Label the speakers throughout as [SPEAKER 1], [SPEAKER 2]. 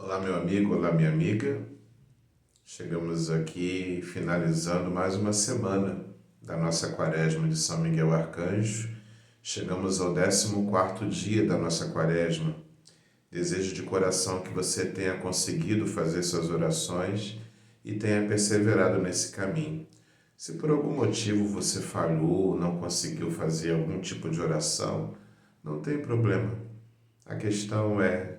[SPEAKER 1] Olá, meu amigo, olá, minha amiga. Chegamos aqui finalizando mais uma semana da nossa quaresma de São Miguel Arcanjo. Chegamos ao 14º dia da nossa quaresma. Desejo de coração que você tenha conseguido fazer suas orações e tenha perseverado nesse caminho. Se por algum motivo você falhou, não conseguiu fazer algum tipo de oração, não tem problema. A questão é: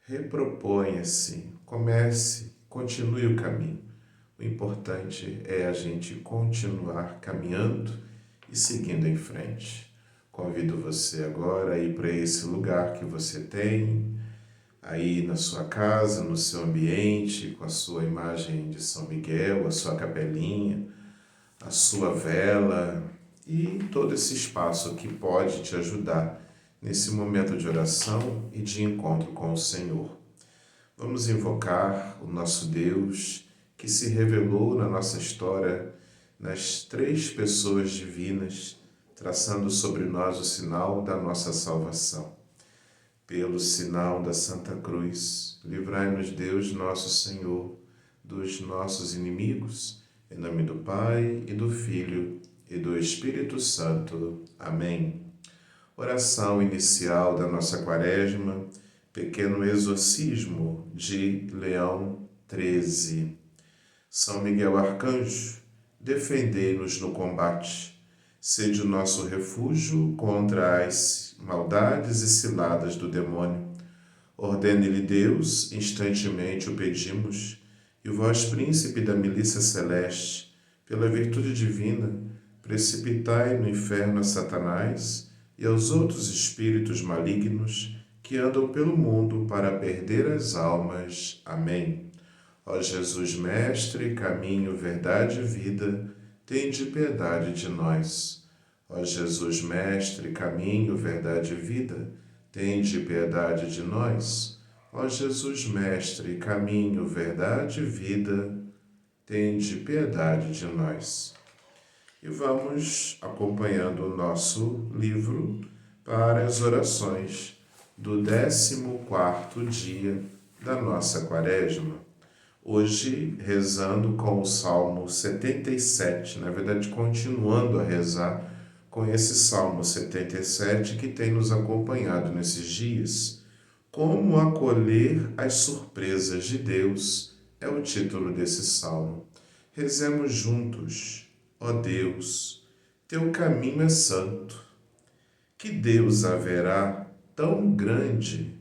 [SPEAKER 1] reproponha-se, comece, continue o caminho. O importante é a gente continuar caminhando e seguindo em frente. Convido você agora a ir para esse lugar que você tem, aí na sua casa, no seu ambiente, com a sua imagem de São Miguel, a sua capelinha, a sua vela e todo esse espaço que pode te ajudar nesse momento de oração e de encontro com o Senhor. Vamos invocar o nosso Deus que se revelou na nossa história nas três pessoas divinas, traçando sobre nós o sinal da nossa salvação. Pelo sinal da Santa Cruz, livrai-nos Deus nosso Senhor dos nossos inimigos, em nome do Pai e do Filho e do Espírito Santo. Amém. Oração inicial da nossa quaresma, pequeno exorcismo de Leão XIII. São Miguel Arcanjo, defendei-nos no combate. Sede o nosso refúgio contra as maldades e ciladas do demônio. Ordene-lhe Deus, instantemente o pedimos, e vós, príncipe da milícia celeste, pela virtude divina, precipitai no inferno a Satanás e aos outros espíritos malignos que andam pelo mundo para perder as almas. Amém. Ó Jesus Mestre, caminho, verdade e vida, tende piedade de nós. Ó Jesus Mestre, caminho, verdade e vida, tende piedade de nós. Ó Jesus Mestre, caminho, verdade e vida, tende piedade de nós. E vamos acompanhando o nosso livro para as orações do 14º dia da nossa quaresma. Hoje, rezando com o Salmo 77, na verdade, continuando a rezar com esse Salmo 77 que tem nos acompanhado nesses dias. Como acolher as surpresas de Deus é o título desse salmo. Rezemos juntos. Ó Deus, teu caminho é santo. Que Deus haverá tão grande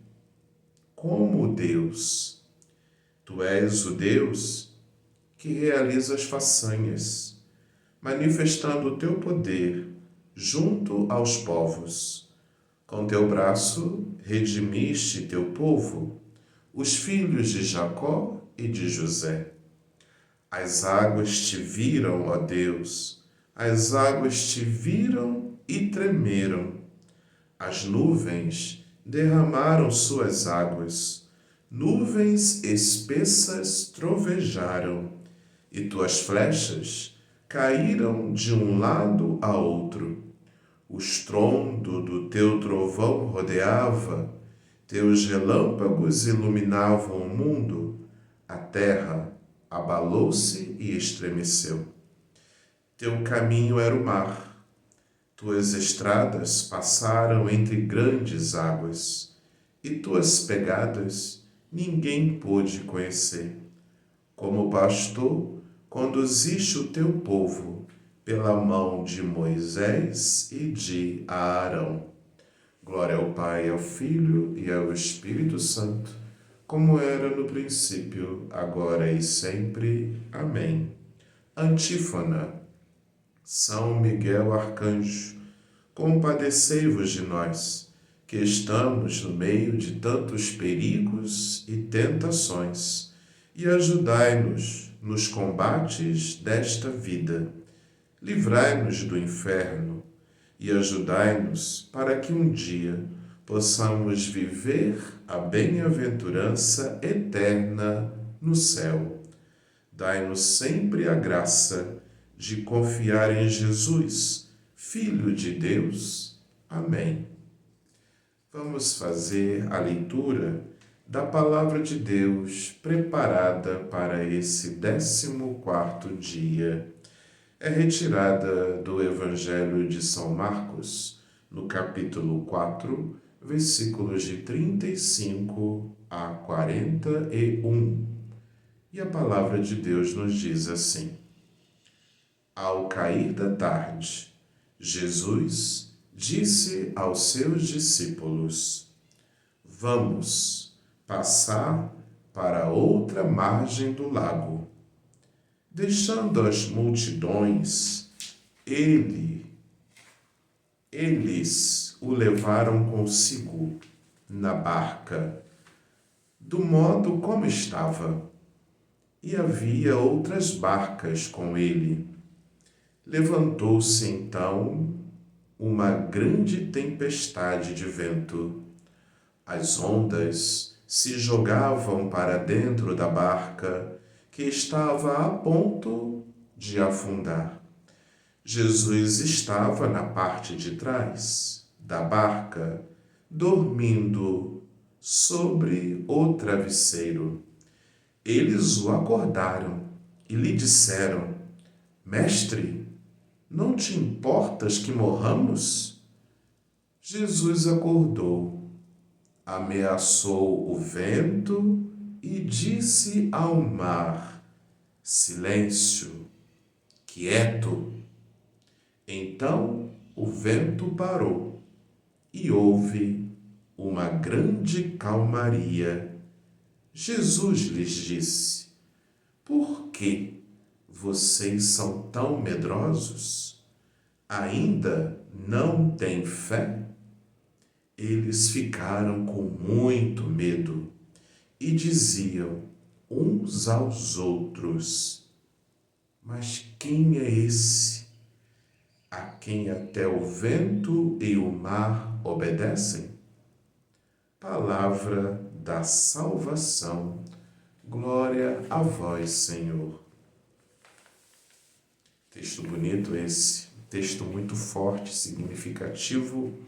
[SPEAKER 1] como Deus? Tu és o Deus que realiza as façanhas, manifestando o teu poder junto aos povos. Com teu braço redimiste teu povo, os filhos de Jacó e de José. As águas te viram, ó Deus, as águas te viram e tremeram. As nuvens derramaram suas águas, nuvens espessas trovejaram, e tuas flechas caíram de um lado a outro. O estrondo do teu trovão rodeava, teus relâmpagos iluminavam o mundo, a terra abalou-se e estremeceu. Teu caminho era o mar, tuas estradas passaram entre grandes águas, e tuas pegadas ninguém pôde conhecer. Como bastou, conduziste o teu povo pela mão de Moisés e de Arão. Glória ao Pai, ao Filho e ao Espírito Santo, como era no princípio, agora e sempre. Amém. Antífona. São Miguel Arcanjo, compadecei-vos de nós, que estamos no meio de tantos perigos e tentações, e ajudai-nos nos combates desta vida. Livrai-nos do inferno e ajudai-nos para que um dia possamos viver a bem-aventurança eterna no céu. Dai-nos sempre a graça de confiar em Jesus, Filho de Deus. Amém. Vamos fazer a leitura da Palavra de Deus preparada para esse 14º dia é retirada do Evangelho de São Marcos, no capítulo 4, versículos de 35 a 41. E a Palavra de Deus nos diz assim: Ao cair da tarde, Jesus disse aos seus discípulos: Vamos passar para outra margem do lago. Deixando as multidões, eles o levaram consigo na barca, do modo como estava, e havia outras barcas com ele. Levantou-se então uma grande tempestade de vento. As ondas se jogavam para dentro da barca, que estava a ponto de afundar. Jesus estava na parte de trás da barca, dormindo sobre o travesseiro. Eles o acordaram e lhe disseram: Mestre, não te importas que morramos? Jesus acordou, ameaçou o vento e disse ao mar: Silêncio, quieto. Então o vento parou e houve uma grande calmaria. Jesus lhes disse: Por que vocês são tão medrosos? Ainda não têm fé? Eles ficaram com muito medo e diziam uns aos outros: Mas quem é esse, a quem até o vento e o mar obedecem? Palavra da salvação. Glória a vós, Senhor. Texto bonito esse, texto muito forte, significativo,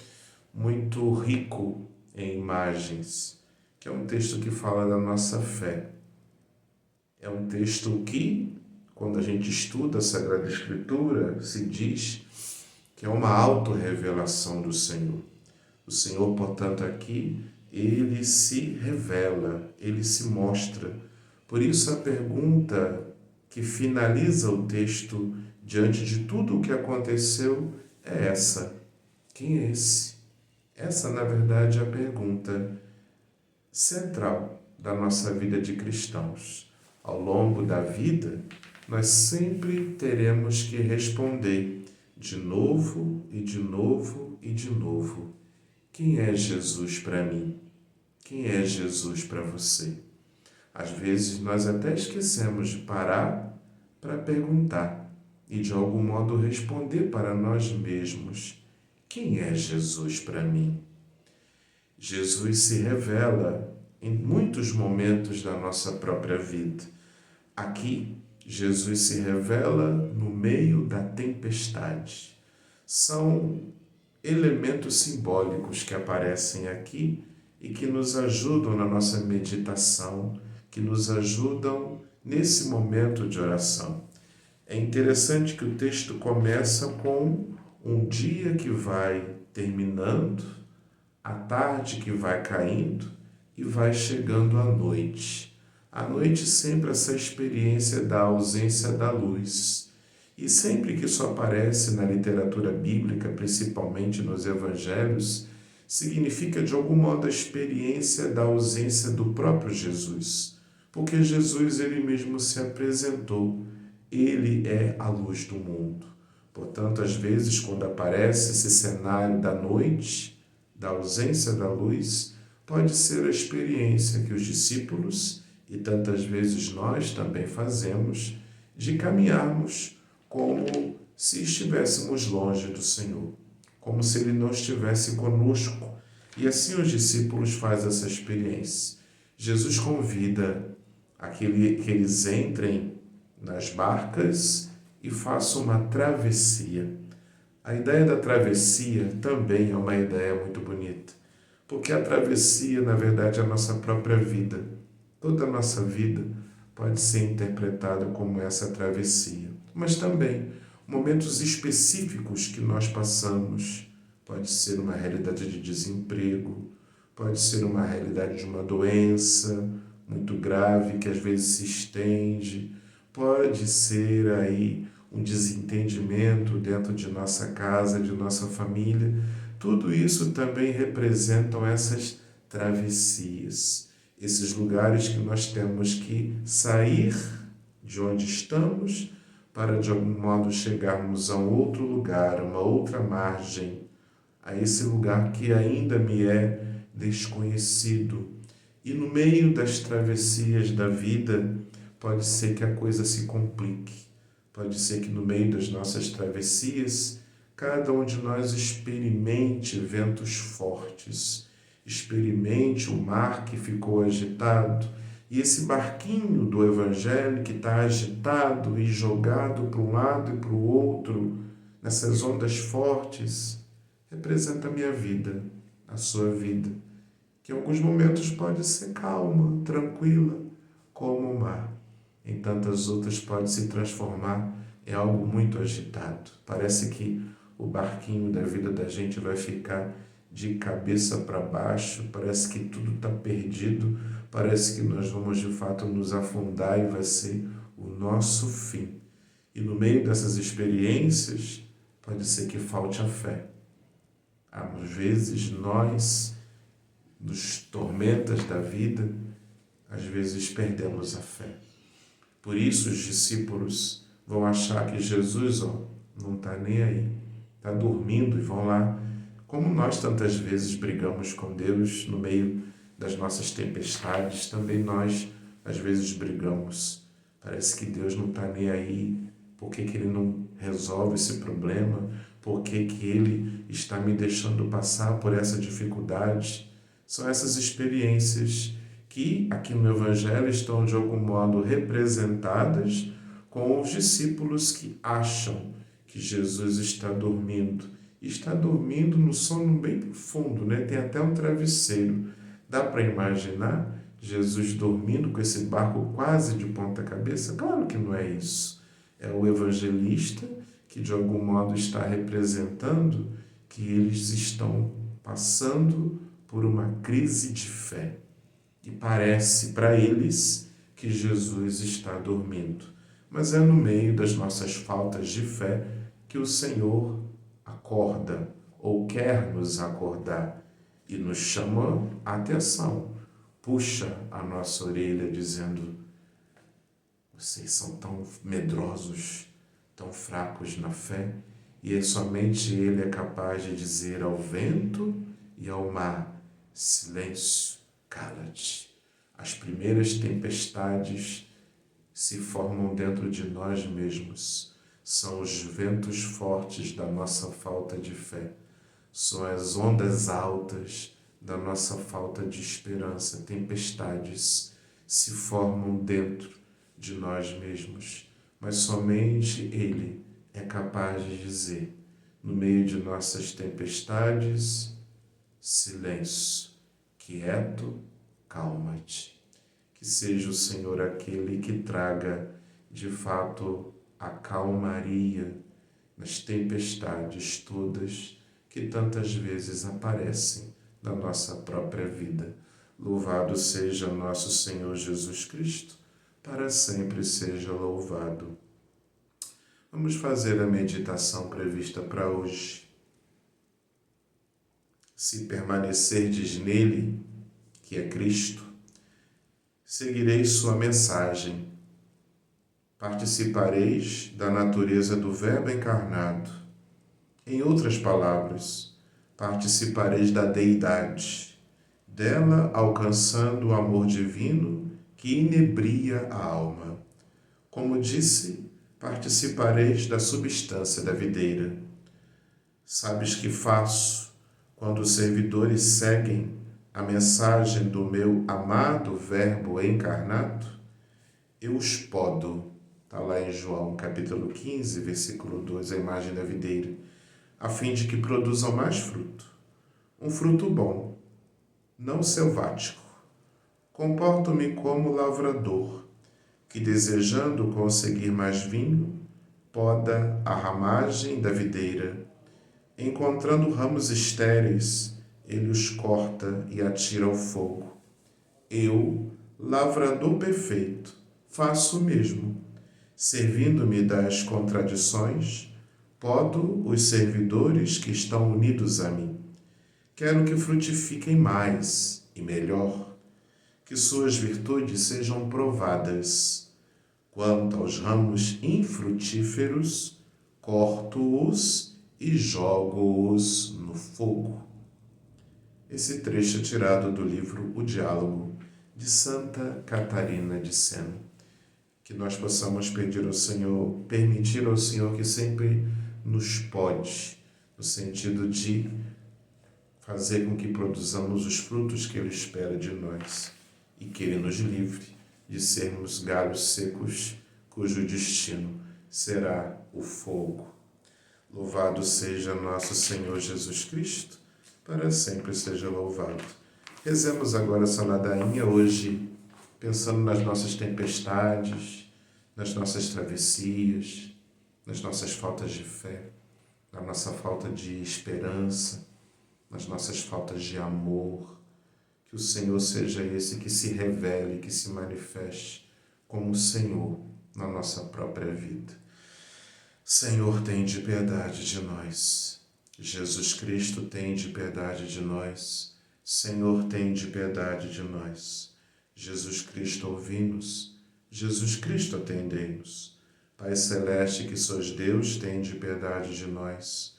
[SPEAKER 1] muito rico em imagens, que é um texto que fala da nossa fé. É um texto que, quando a gente estuda a Sagrada Escritura, se diz que é uma autorrevelação do Senhor. O Senhor, portanto, aqui, ele se revela, ele se mostra. Por isso a pergunta que finaliza o texto, diante de tudo o que aconteceu, é essa: quem é esse? Essa, na verdade, é a pergunta central da nossa vida de cristãos. Ao longo da vida, nós sempre teremos que responder de novo e de novo e de novo: quem é Jesus para mim? Quem é Jesus para você? Às vezes nós até esquecemos de parar para perguntar e de algum modo responder para nós mesmos: quem é Jesus para mim? Jesus se revela em muitos momentos da nossa própria vida. Aqui, Jesus se revela no meio da tempestade. São elementos simbólicos que aparecem aqui e que nos ajudam na nossa meditação, que nos ajudam nesse momento de oração. É interessante que o texto começa com um dia que vai terminando, a tarde que vai caindo e vai chegando a noite. A noite sempre essa experiência da ausência da luz. E sempre que isso aparece na literatura bíblica, principalmente nos evangelhos, significa de algum modo a experiência da ausência do próprio Jesus. Porque Jesus ele mesmo se apresentou, ele é a luz do mundo. Portanto, às vezes, quando aparece esse cenário da noite, da ausência da luz, pode ser a experiência que os discípulos e tantas vezes nós também fazemos de caminharmos como se estivéssemos longe do Senhor, como se Ele não estivesse conosco. E assim os discípulos fazem essa experiência. Jesus convida a que eles entrem nas barcas e façam uma travessia. A ideia da travessia também é uma ideia muito bonita, Porque a travessia, na verdade, é a nossa própria vida. Toda a nossa vida pode ser interpretada como essa travessia. Mas também momentos específicos que nós passamos. Pode ser uma realidade de desemprego, pode ser uma realidade de uma doença muito grave que às vezes se estende, pode ser aí um desentendimento dentro de nossa casa, de nossa família. Tudo isso também representam essas travessias, esses lugares que nós temos que sair de onde estamos para de algum modo chegarmos a um outro lugar, uma outra margem, a esse lugar que ainda me é desconhecido. E no meio das travessias da vida, pode ser que a coisa se complique. Pode ser que no meio das nossas travessias, cada um de nós experimente ventos fortes, experimente o mar que ficou agitado, e esse barquinho do Evangelho que está agitado e jogado para um lado e para o outro, nessas ondas fortes, representa a minha vida, a sua vida, que em alguns momentos pode ser calma, tranquila, como o mar. Em tantas outras pode se transformar em algo muito agitado. Parece que o barquinho da vida da gente vai ficar de cabeça para baixo, parece que tudo está perdido, parece que nós vamos de fato nos afundar e vai ser o nosso fim. E no meio dessas experiências, pode ser que falte a fé. Às vezes nós, nos tormentas da vida, às vezes perdemos a fé. Por isso os discípulos vão achar que Jesus não está nem aí, está dormindo, e vão lá. Como nós tantas vezes brigamos com Deus no meio das nossas tempestades, também nós às vezes brigamos. Parece que Deus não está nem aí. Por que Ele não resolve esse problema? Por que Ele está me deixando passar por essa dificuldade? São essas experiências que aqui no Evangelho estão de algum modo representadas com os discípulos que acham que Jesus está dormindo. E está dormindo no sono bem profundo, né? Tem até um travesseiro. Dá para imaginar Jesus dormindo com esse barco quase de ponta cabeça? Claro que não é isso. É o evangelista que de algum modo está representando que eles estão passando por uma crise de fé. E parece para eles que Jesus está dormindo. Mas é no meio das nossas faltas de fé que o Senhor acorda ou quer nos acordar e nos chama a atenção. Puxa a nossa orelha dizendo: vocês são tão medrosos, tão fracos na fé, e somente Ele é capaz de dizer ao vento e ao mar: silêncio, cala-te. As primeiras tempestades se formam dentro de nós mesmos. São os ventos fortes da nossa falta de fé. São as ondas altas da nossa falta de esperança. Tempestades se formam dentro de nós mesmos. Mas somente Ele é capaz de dizer, no meio de nossas tempestades: silêncio, quieto, calma-te. Que seja o Senhor aquele que traga, de fato, a calmaria nas tempestades todas que tantas vezes aparecem na nossa própria vida. Louvado seja nosso Senhor Jesus Cristo, para sempre seja louvado. Vamos fazer a meditação prevista para hoje. Se permanecerdes nele, que é Cristo, seguireis sua mensagem, participareis da natureza do Verbo encarnado. Em outras palavras, participareis da Deidade, dela alcançando o amor divino que inebria a alma. Como disse, participareis da substância da videira. Sabes que faço quando os servidores seguem a mensagem do meu amado Verbo encarnado? Eu os podo. Está lá em João capítulo 15, versículo 2, a imagem da videira, a fim de que produzam mais fruto. Um fruto bom, não selvático. Comporto-me como lavrador, que desejando conseguir mais vinho, poda a ramagem da videira. Encontrando ramos estéreis, ele os corta e atira ao fogo. Eu, lavrador perfeito, faço o mesmo. Servindo-me das contradições, podo os servidores que estão unidos a mim. Quero que frutifiquem mais e melhor, que suas virtudes sejam provadas. Quanto aos ramos infrutíferos, corto-os e jogo-os no fogo. Esse trecho é tirado do livro O Diálogo, de Santa Catarina de Sena. Que nós possamos pedir ao Senhor, permitir ao Senhor que sempre nos pode, no sentido de fazer com que produzamos os frutos que Ele espera de nós e que Ele nos livre de sermos galhos secos cujo destino será o fogo. Louvado seja nosso Senhor Jesus Cristo, para sempre seja louvado. Rezemos agora essa ladainha hoje, pensando nas nossas tempestades, nas nossas travessias, nas nossas faltas de fé, na nossa falta de esperança, nas nossas faltas de amor. Que o Senhor seja esse que se revele, que se manifeste como o Senhor na nossa própria vida. Senhor, tende piedade de nós. Jesus Cristo, tende piedade de nós. Senhor, tende piedade de nós. Jesus Cristo, ouvi-nos. Jesus Cristo, atendei-nos. Pai Celeste, que sois Deus, tende piedade de nós.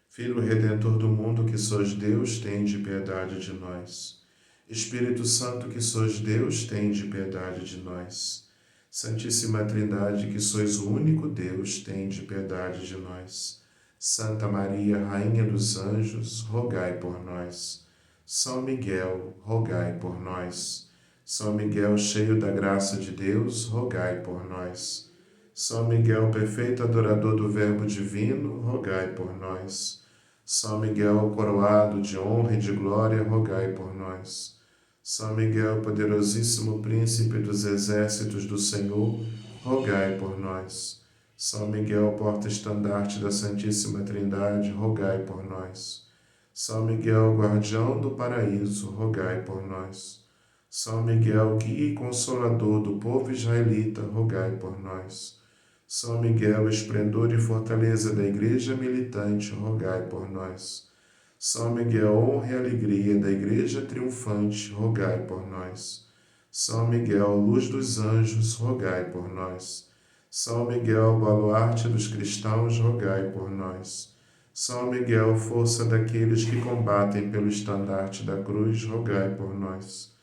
[SPEAKER 1] Filho Redentor do mundo, que sois Deus, tende piedade de nós. Espírito Santo, que sois Deus, tende piedade de nós. Santíssima Trindade, que sois o único Deus, tende piedade de nós. Santa Maria, Rainha dos Anjos, rogai por nós. São Miguel, rogai por nós. São Miguel, cheio da graça de Deus, rogai por nós. São Miguel, perfeito adorador do Verbo divino, rogai por nós. São Miguel, coroado de honra e de glória, rogai por nós. São Miguel, poderosíssimo príncipe dos exércitos do Senhor, rogai por nós. São Miguel, porta-estandarte da Santíssima Trindade, rogai por nós. São Miguel, guardião do paraíso, rogai por nós. São Miguel, guia e consolador do povo israelita, rogai por nós. São Miguel, esplendor e fortaleza da Igreja militante, rogai por nós. São Miguel, honra e alegria da Igreja triunfante, rogai por nós. São Miguel, luz dos anjos, rogai por nós. São Miguel, baluarte dos cristãos, rogai por nós. São Miguel, força daqueles que combatem pelo estandarte da cruz, rogai por nós.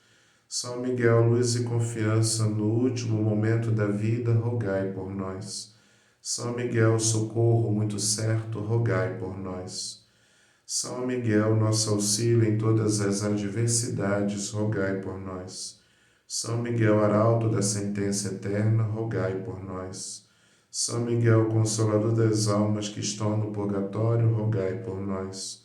[SPEAKER 1] São Miguel, luz e confiança no último momento da vida, rogai por nós. São Miguel, socorro muito certo, rogai por nós. São Miguel, nosso auxílio em todas as adversidades, rogai por nós. São Miguel, arauto da sentença eterna, rogai por nós. São Miguel, consolador das almas que estão no purgatório, rogai por nós.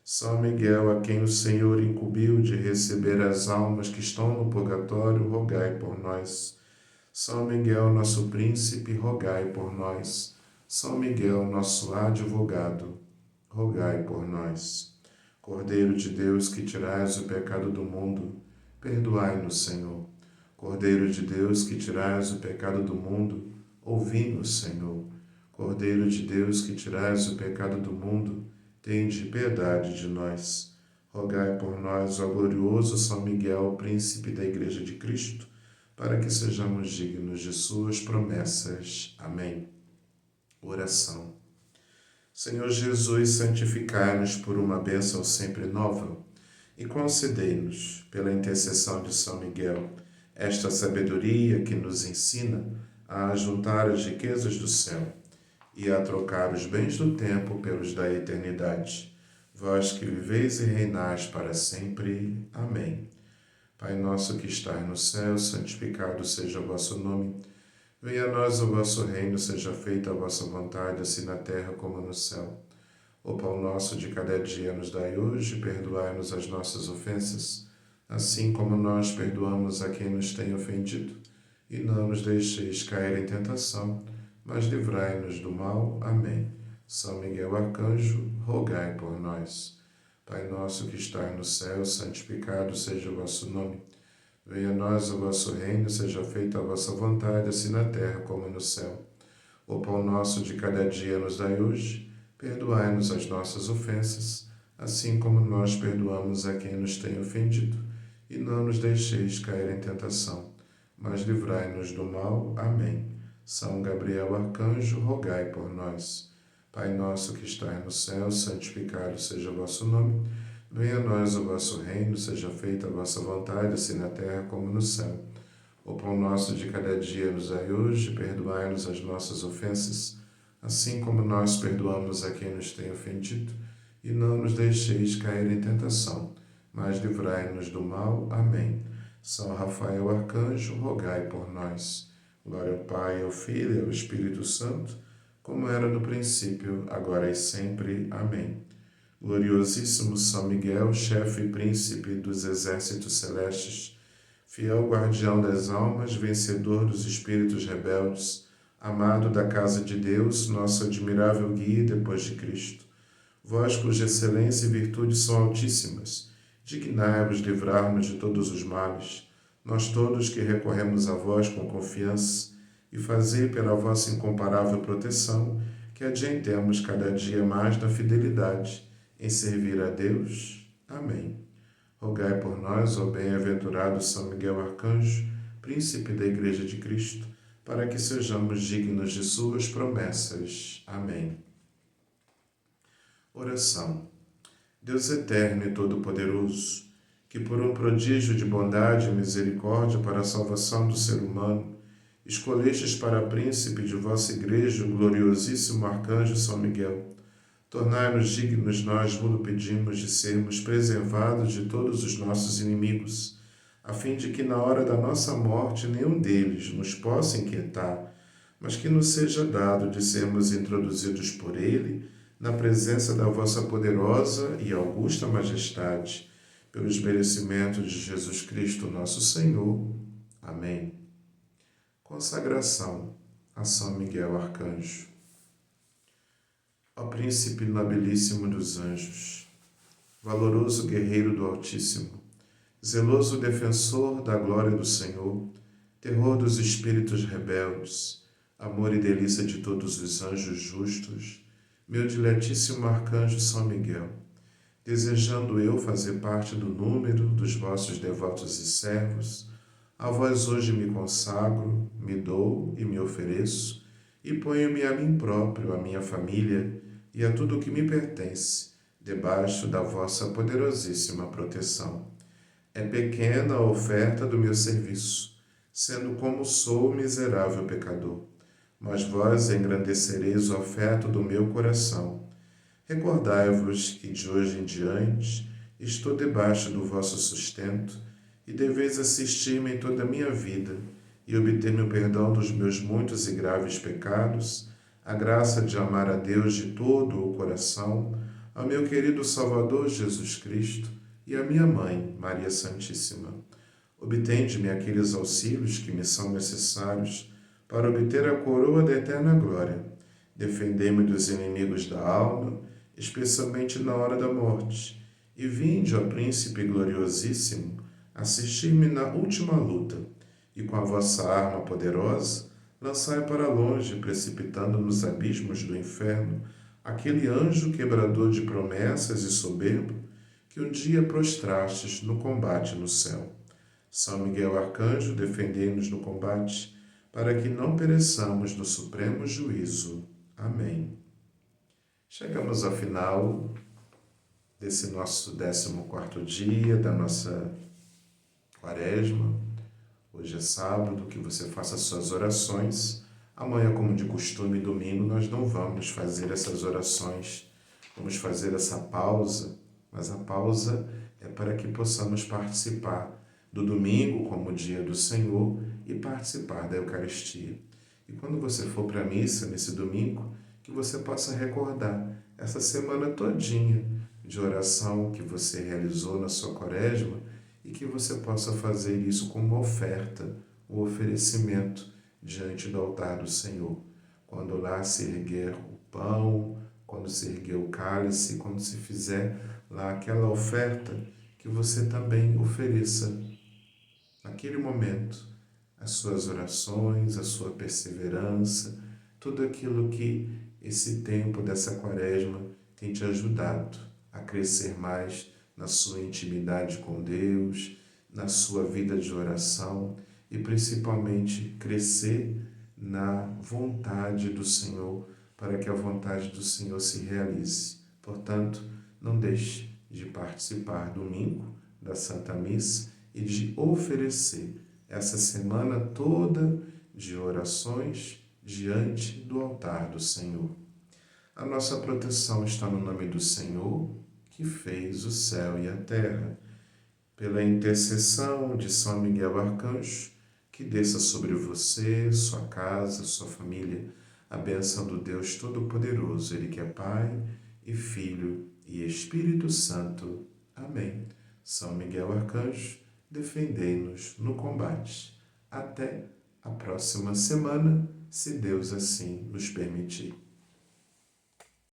[SPEAKER 1] São Miguel, a quem o Senhor incumbiu de receber as almas que estão no purgatório, rogai por nós. São Miguel, nosso príncipe, rogai por nós. São Miguel, nosso advogado, rogai por nós. Cordeiro de Deus, que tirais o pecado do mundo, perdoai-nos, Senhor. Cordeiro de Deus, que tirais o pecado do mundo, ouvi-nos, Senhor. Cordeiro de Deus, que tirais o pecado do mundo, tende piedade de nós. Rogai por nós, ó glorioso São Miguel, príncipe da Igreja de Cristo, para que sejamos dignos de suas promessas. Amém. Oração. Senhor Jesus, santificai-nos por uma bênção sempre nova e concedei-nos, pela intercessão de São Miguel, esta sabedoria que nos ensina a juntar as riquezas do céu e a trocar os bens do tempo pelos da eternidade. Vós que viveis e reinais para sempre. Amém. Pai nosso que estais no céu, santificado seja o vosso nome. Venha a nós o vosso reino, seja feita a vossa vontade, assim na terra como no céu. O pão nosso de cada dia nos dai hoje, perdoai-nos as nossas ofensas, assim como nós perdoamos a quem nos tem ofendido. E não nos deixeis cair em tentação, mas livrai-nos do mal. Amém. São Miguel Arcanjo, rogai por nós. Pai nosso que estais no céu, santificado seja o vosso nome. Venha a nós o vosso reino, seja feita a vossa vontade, assim na terra como no céu. O pão nosso de cada dia nos dai hoje. Perdoai-nos as nossas ofensas, assim como nós perdoamos a quem nos tem ofendido. E não nos deixeis cair em tentação, mas livrai-nos do mal. Amém. São Gabriel Arcanjo, rogai por nós. Pai nosso que estais no céu, santificado seja o vosso nome. Venha a nós o vosso reino, seja feita a vossa vontade, assim na terra como no céu. O pão nosso de cada dia nos dai hoje, perdoai-nos as nossas ofensas, assim como nós perdoamos a quem nos tem ofendido, e não nos deixeis cair em tentação, mas livrai-nos do mal. Amém. São Rafael Arcanjo, rogai por nós. Glória ao Pai, ao Filho e ao Espírito Santo, como era no princípio, agora e sempre. Amém. Gloriosíssimo São Miguel, chefe e príncipe dos exércitos celestes, fiel guardião das almas, vencedor dos espíritos rebeldes, amado da casa de Deus, nosso admirável guia depois de Cristo. Vós, cuja excelência e virtude são altíssimas, dignai-vos livrar-nos de todos os males, nós todos que recorremos a vós com confiança, e fazei pela vossa incomparável proteção que adiantemos cada dia mais na fidelidade em servir a Deus. Amém. Rogai por nós, ó bem-aventurado São Miguel Arcanjo, príncipe da Igreja de Cristo, para que sejamos dignos de suas promessas. Amém. Oração. Deus eterno e todo-poderoso, que por um prodígio de bondade e misericórdia para a salvação do ser humano, escolestes para príncipe de vossa Igreja o gloriosíssimo Arcanjo São Miguel, tornai-nos dignos, nós vos pedimos, de sermos preservados de todos os nossos inimigos, a fim de que na hora da nossa morte nenhum deles nos possa inquietar, mas que nos seja dado de sermos introduzidos por ele na presença da vossa poderosa e augusta majestade, pelos merecimentos de Jesus Cristo, nosso Senhor. Amém. Consagração a São Miguel Arcanjo. Ó príncipe nobilíssimo dos anjos, valoroso guerreiro do Altíssimo, zeloso defensor da glória do Senhor, terror dos espíritos rebeldes, amor e delícia de todos os anjos justos, meu diletíssimo arcanjo São Miguel, desejando eu fazer parte do número dos vossos devotos e servos, a vós hoje me consagro, me dou e me ofereço, e ponho-me a mim próprio, a minha família e a tudo o que me pertence, debaixo da vossa poderosíssima proteção. É pequena a oferta do meu serviço, sendo como sou miserável pecador, mas vós engrandecereis o afeto do meu coração. Recordai-vos que de hoje em diante estou debaixo do vosso sustento e deveis assistir-me em toda a minha vida e obter-me o perdão dos meus muitos e graves pecados, a graça de amar a Deus de todo o coração, ao meu querido Salvador Jesus Cristo e à minha Mãe, Maria Santíssima. Obtende-me aqueles auxílios que me são necessários para obter a coroa da eterna glória. Defendei-me dos inimigos da alma, especialmente na hora da morte. E vinde, ó Príncipe gloriosíssimo, assistir-me na última luta, e com a vossa arma poderosa, lançai para longe, precipitando nos abismos do inferno, aquele anjo quebrador de promessas e soberbo, que um dia prostrastes no combate no céu. São Miguel Arcanjo, defendei-nos no combate, para que não pereçamos no supremo juízo. Amém. Chegamos ao final desse nosso 14º dia da nossa quaresma. Hoje é sábado, que você faça suas orações. Amanhã, como de costume, domingo, nós não vamos fazer essas orações. Vamos fazer essa pausa, mas a pausa é para que possamos participar do domingo como dia do Senhor e participar da Eucaristia. E quando você for para a missa nesse domingo, que você possa recordar essa semana todinha de oração que você realizou na sua quaresma e que você possa fazer isso como uma oferta, um oferecimento diante do altar do Senhor. Quando lá se erguer o pão, quando se erguer o cálice, quando se fizer lá aquela oferta, que você também ofereça naquele momento as suas orações, a sua perseverança, tudo aquilo que esse tempo dessa quaresma tem te ajudado a crescer mais na sua intimidade com Deus, na sua vida de oração e principalmente crescer na vontade do Senhor, para que a vontade do Senhor se realize. Portanto, não deixe de participar domingo da Santa Missa e de oferecer essa semana toda de orações diante do altar do Senhor. A nossa proteção está no nome do Senhor, que fez o céu e a terra. Pela intercessão de São Miguel Arcanjo, que desça sobre você, sua casa, sua família, a bênção do Deus Todo-Poderoso, Ele que é Pai e Filho e Espírito Santo. Amém. São Miguel Arcanjo, defendei-nos no combate. Até a próxima semana, se Deus assim nos permitir.